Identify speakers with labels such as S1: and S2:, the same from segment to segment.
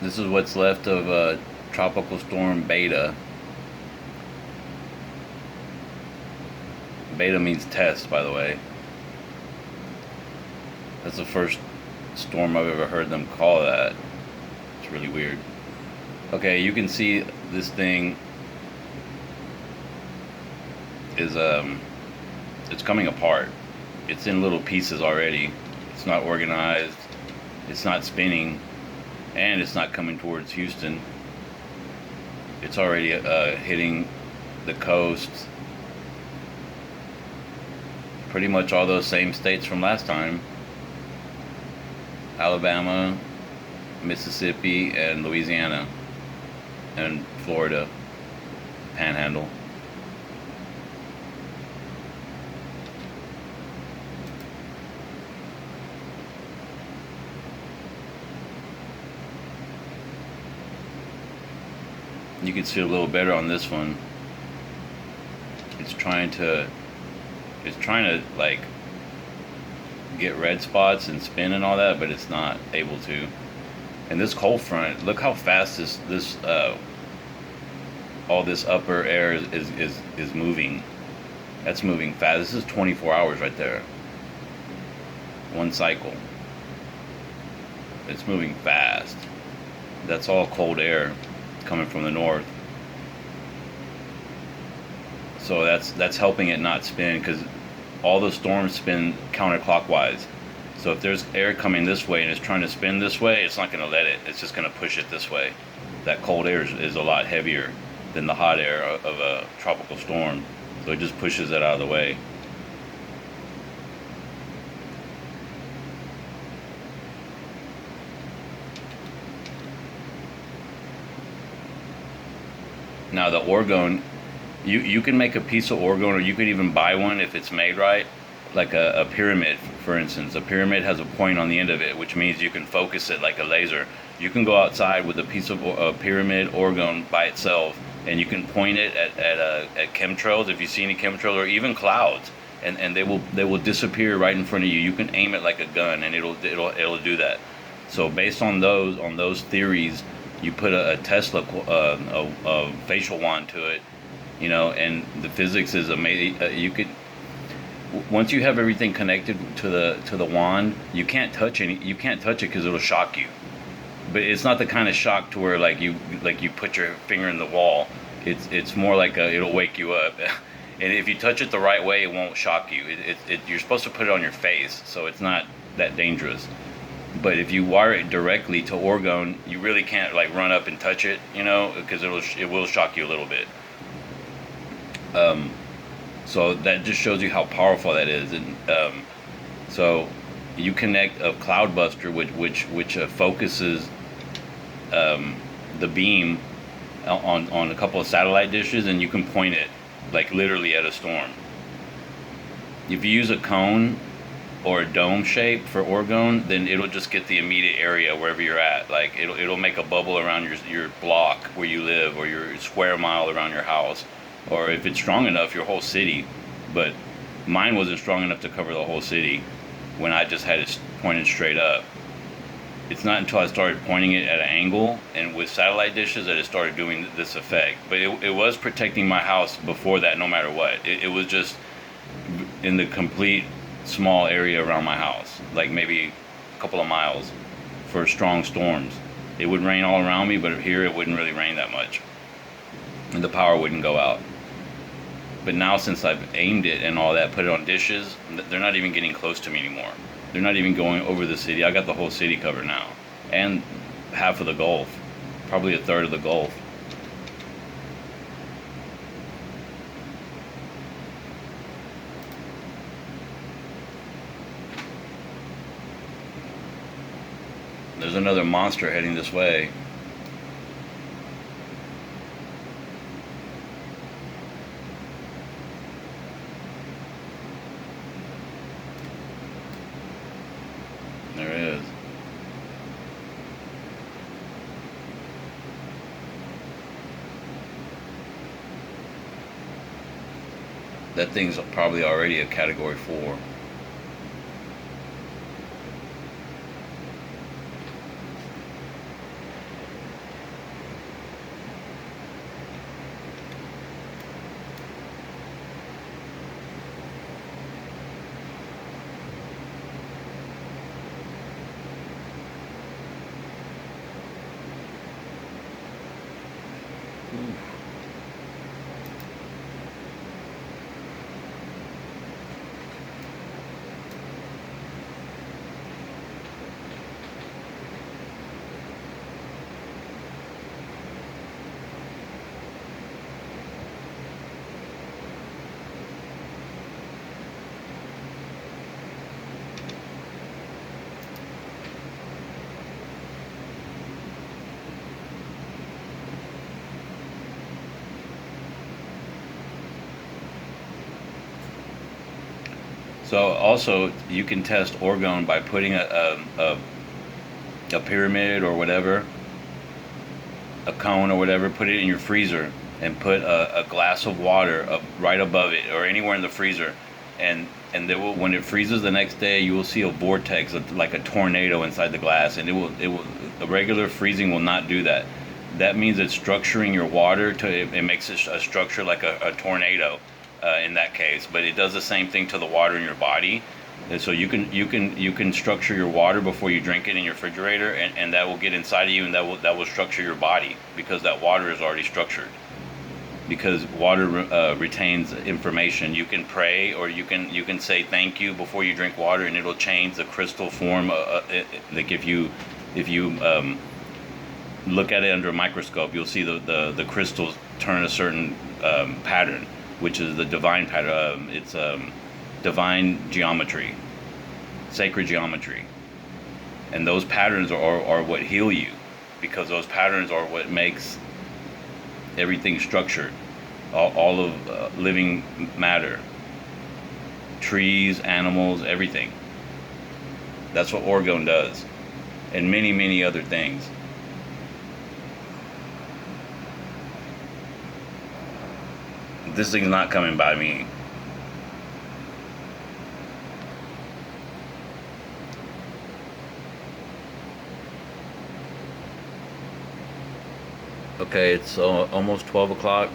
S1: This is what's left of Tropical Storm Beta. Beta means test, by the way. That's the first storm I've ever heard them call that. It's really weird. Okay, you can see this thing is it's coming apart. It's in little pieces already. It's not organized. It's not spinning, and it's not coming towards Houston. It's already hitting the coast. Pretty much all those same states from last time. Alabama, Mississippi, and Louisiana, and Florida, Panhandle. You can see a little better on this one. It's trying to like get red spots and spin and all that, but it's not able to. And this cold front, look how fast this all this upper air is moving. That's moving fast. This is 24 hours right there. One cycle. It's moving fast. That's all cold air coming from the north. So that's helping it not spin, because all the storms spin counterclockwise. So if there's air coming this way and it's trying to spin this way, it's not going to let it. It's just going to push it this way. That cold air is a lot heavier than the hot air of a tropical storm. So it just pushes it out of the way. Now the Orgone, you can make a piece of Orgone, or you could even buy one if it's made right, like a pyramid, for instance. A pyramid has a point on the end of it, which means you can focus it like a laser. You can go outside with a piece of pyramid Orgone by itself, and you can point it at chemtrails, if you see any chemtrails, or even clouds, and they will disappear right in front of you. You can aim it like a gun, and it'll do that. So based on those theories, you put a Tesla a facial wand to it, and the physics is amazing. You could, once you have everything connected to the wand, you can't touch it because it'll shock you. But it's not the kind of shock to where like you put your finger in the wall. It's more like it'll wake you up. And if you touch it the right way, it won't shock you. You're supposed to put it on your face, so it's not that dangerous. But if you wire it directly to Orgone, you really can't like run up and touch it, because it will shock you a little bit. So that just shows you how powerful that is. And so you connect a cloud buster, which focuses the beam on a couple of satellite dishes, and you can point it like literally at a storm. If you use a cone or a dome shape for Orgone, then it'll just get the immediate area wherever you're at. Like it'll make a bubble around your block where you live, or your square mile around your house, or if it's strong enough, your whole city. But mine wasn't strong enough to cover the whole city when I just had it pointed straight up. It's not until I started pointing it at an angle and with satellite dishes that it started doing this effect. But it was protecting my house before that, no matter what. It was just in the complete small area around my house, like maybe a couple of miles, for strong storms. It would rain all around me, but here it wouldn't really rain that much, and the power wouldn't go out. But now, since I've aimed it and all that, put it on dishes, they're not even getting close to me anymore. They're not even going over the city. I got the whole city covered now, and half of the Gulf, probably a third of the Gulf. There's another monster heading this way. There it is. That thing's probably already a category 4. So also you can test orgone by putting a pyramid or whatever, a cone or whatever, put it in your freezer and put a glass of water up right above it or anywhere in the freezer, and they will, when it freezes the next day, you will see a vortex like a tornado inside the glass, and it will a regular freezing will not do that. That means it's structuring your water to it makes it a structure like a tornado in that case, but it does the same thing to the water in your body. And so you can structure your water before you drink it in your refrigerator, and that will get inside of you, and that will structure your body because that water is already structured. Because water retains information. You can pray, or you can say thank you before you drink water, and it'll change the crystal form. Like if you look at it under a microscope, you'll see the crystals turn a certain pattern, which is the divine pattern. It's divine geometry, sacred geometry, and those patterns are what heal you, because those patterns are what makes everything structured. All of living matter, trees, animals, everything. That's what orgone does, and many, many other things. This thing's not coming by me. Okay, it's almost 12 o'clock,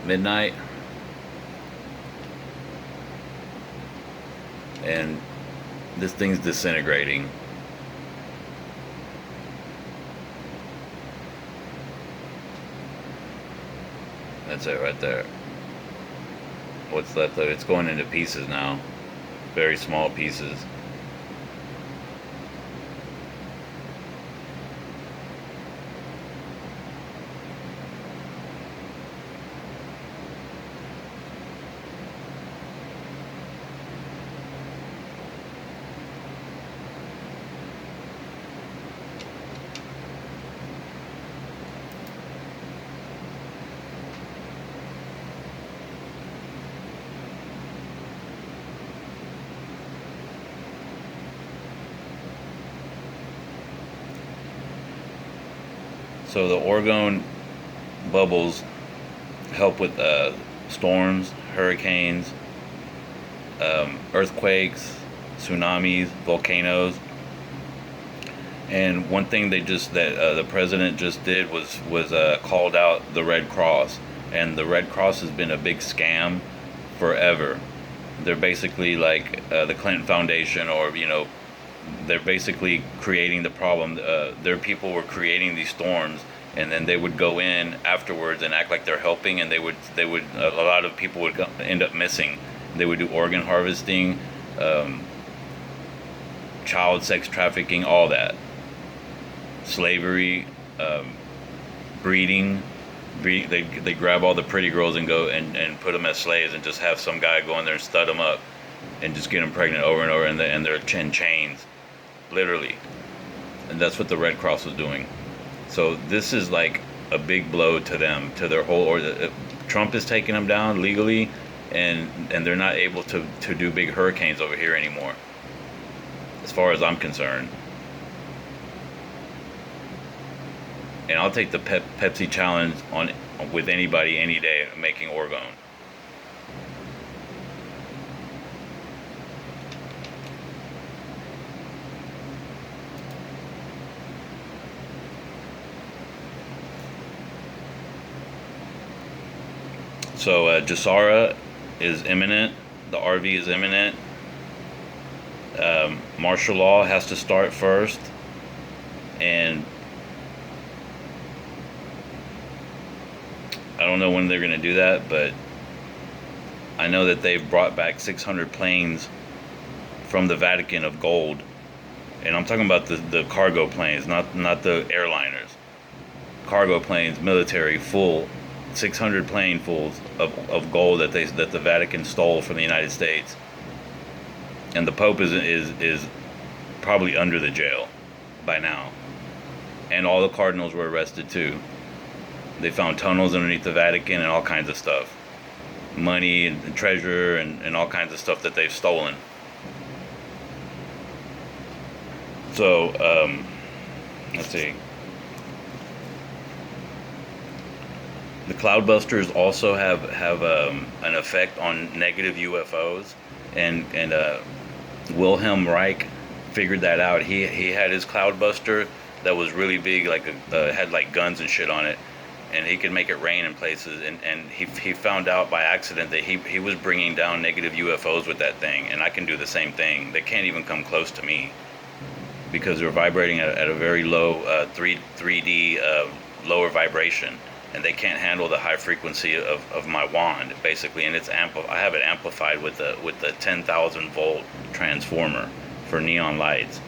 S1: midnight, and this thing's disintegrating. That's it right there. What's left of it? It's going into pieces now, very small pieces. So the orgone bubbles help with storms, hurricanes, earthquakes, tsunamis, volcanoes. And one thing that the president just did was called out the Red Cross, and the Red Cross has been a big scam forever. They're basically like the Clinton Foundation, or they're basically creating the problem. Their people were creating these storms, and then they would go in afterwards and act like they're helping, and they would a lot of people would end up missing. They would do organ harvesting, child sex trafficking, all that, slavery, breeding. They grab all the pretty girls and go and put them as slaves, and just have some guy go in there and stud them up and just get them pregnant over and over, and they're in chains, literally. And that's what the Red Cross was doing. So this is like a big blow to them, to their whole Trump is taking them down legally, and they're not able to do big hurricanes over here anymore, as far as I'm concerned. And I'll take the Pepsi challenge on with anybody any day making orgone. So Jasara is imminent. The RV is imminent. Martial law has to start first, and I don't know when they're going to do that, but I know that they've brought back 600 planes from the Vatican of gold, and I'm talking about the cargo planes, not the airliners. Cargo planes, military, full, 600 planefuls of gold that the Vatican stole from the United States, and the Pope is probably under the jail by now, and all the cardinals were arrested too. They found tunnels underneath the Vatican and all kinds of stuff. money and treasure and all kinds of stuff that they've stolen. So let's see. The cloudbusters also have an effect on negative UFOs, and Wilhelm Reich figured that out. He had his cloudbuster that was really big, like had like guns and shit on it, and he could make it rain in places. And he found out by accident that he was bringing down negative UFOs with that thing, and I can do the same thing. They can't even come close to me because they're vibrating at a very low 3D lower vibration. And they can't handle the high frequency of my wand, basically, and it's I have it amplified with the 10,000 volt transformer for neon lights,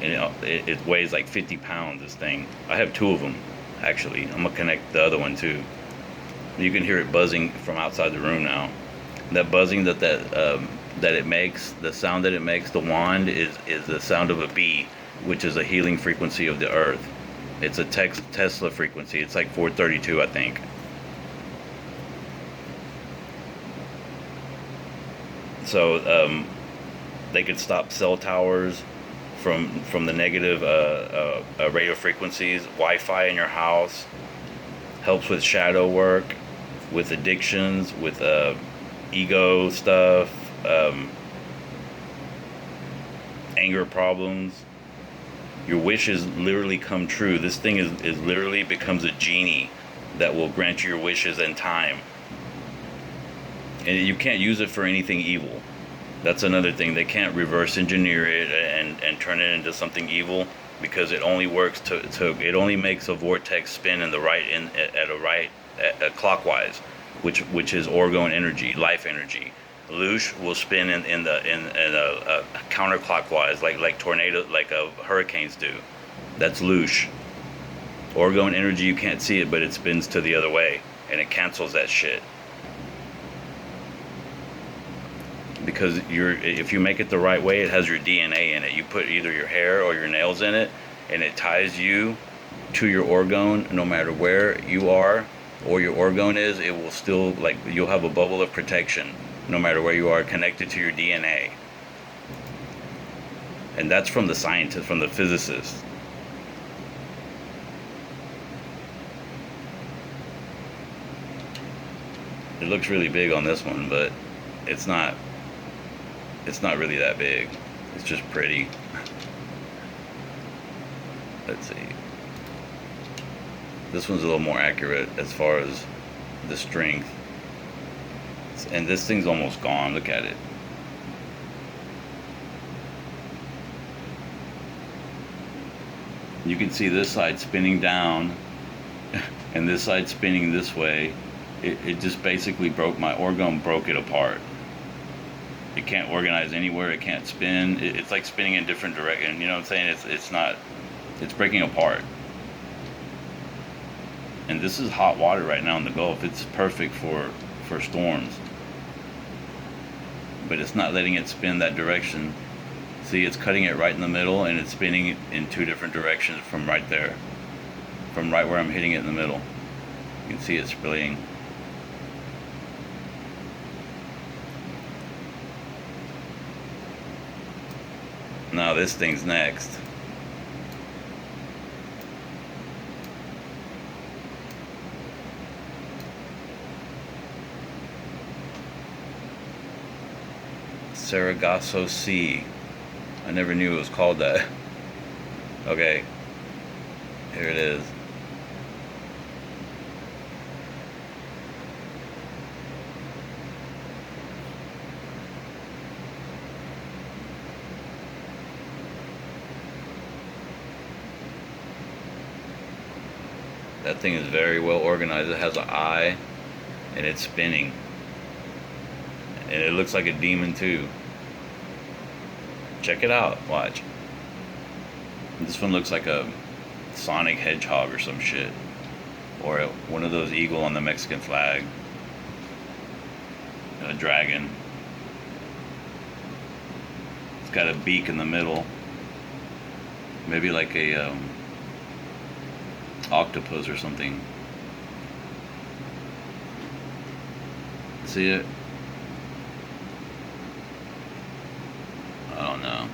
S1: and it weighs like 50 pounds. This thing, I have two of them, actually. I'm gonna connect the other one too. You can hear it buzzing from outside the room now. That buzzing that it makes, the sound that it makes, the wand is the sound of a bee, which is a healing frequency of the earth. It's a Tesla frequency. It's like 432, I think. So they could stop cell towers from the negative radio frequencies. Wi-Fi in your house helps with shadow work, with addictions, with ego stuff, anger problems. Your wishes literally come true. This thing is literally becomes a genie that will grant you your wishes in time. And you can't use it for anything evil. That's another thing. They can't reverse engineer it and turn it into something evil, because it only works it only makes a vortex spin in the clockwise, which is orgone energy, life energy. Loosh will spin in a counterclockwise, like tornado, like hurricanes do. That's loosh. Orgone energy, you can't see it, but it spins to the other way, and it cancels that shit. Because if you make it the right way, it has your DNA in it. You put either your hair or your nails in it, and it ties you to your orgone, no matter where you are or your orgone is. It will still, like, you'll have a bubble of protection no matter where you are, connected to your DNA. And that's from the scientists, from the physicists. It looks really big on this one, but it's not really that big. It's just pretty. Let's see. This one's a little more accurate as far as the strength. And this thing's almost gone. Look at it. You can see this side spinning down and this side spinning this way. It just basically my orgone broke it apart. It can't organize anywhere. It can't spin. It's like spinning in different directions. You know what I'm saying? It's breaking apart. And this is hot water right now in the Gulf. It's perfect for storms. But it's not letting it spin that direction. See, it's cutting it right in the middle, and it's spinning in two different directions from right there. From right where I'm hitting it in the middle. You can see it splitting. Now this thing's next. Sargasso Sea. I never knew it was called that. Okay, here it is. That thing is very well organized. It has an eye, and it's spinning. And it looks like a demon too. Check it out. Watch. This one looks like a Sonic Hedgehog or some shit. Or one of those eagle on the Mexican flag. A dragon. It's got a beak in the middle. Maybe like a octopus or something. see it? I don't know.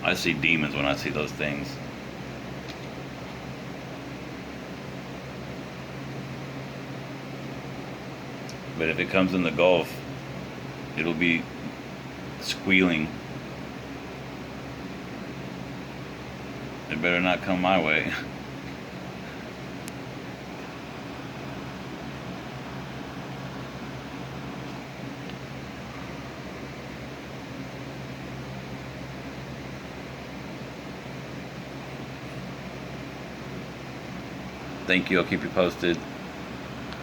S1: I see demons when I see those things. But if it comes in the Gulf, it'll be squealing. It better not come my way. Thank you. I'll keep you posted.